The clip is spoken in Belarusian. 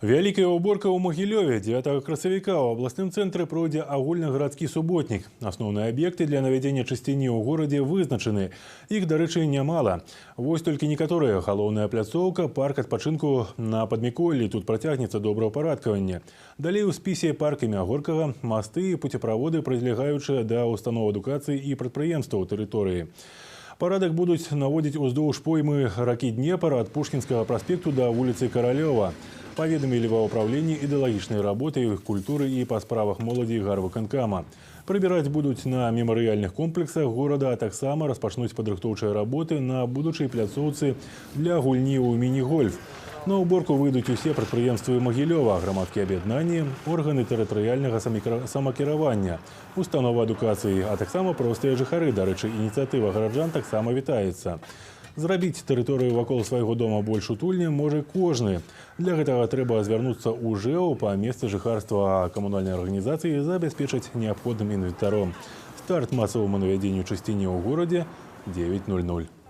Вялікая ўборка ў Магілёве 9 красавіка ў абласным цэнтры пройдзе агульнагарадскі суботнік. Асноўныя аб'екты для навядзення чысціні ў горадзе вызначаны. Іх, дарэчы, нямала. Вось толькі некаторыя. Галоўная пляцоўка, парк адпачынку на Падміколлі. Тут працягнецца добраўпарадкаванне. Далей у спісе парк імя Горкага, масты і пуцеправоды, прылягаючыя да устаноў адукацыі і прадпрыемстваў тэрыторыі. Парадак будуць наводзіць уздоўж поймы ракі Днепр ад Пушкінскага праспекту да вуліцы Каралёва. Паведамілі ва ўправленні ідэалагічнай работы, культуры і па справах моладзі гарвыканкама. Прыбіраць будуць на мемарыяльных комплексах горада, а таксама распачнуць падрыхтоўчыя работы на будучай пляцоўцы для гульні ў міні-гольф. На ўборку выйдуць усе прадпрыемствы Магілёва, грамадскія аб'яднанні, органы тэрытарыяльнага самакіравання, установы адукацыі, а таксама простыя жыхары. Дарэчы, ініцыятыва гараджан таксама вітаецца. Зрабіць тэрыторыю вакол свайго дома больш утульнай можа кожны. Для гэтага трэба звярнуцца ў ЖЭО па месцы жыхарства, а камунальнай арганізацыі забяспечыць неабходным інвентаром. Старт масаваму навядзенню чысціні ў горадзе 9:00.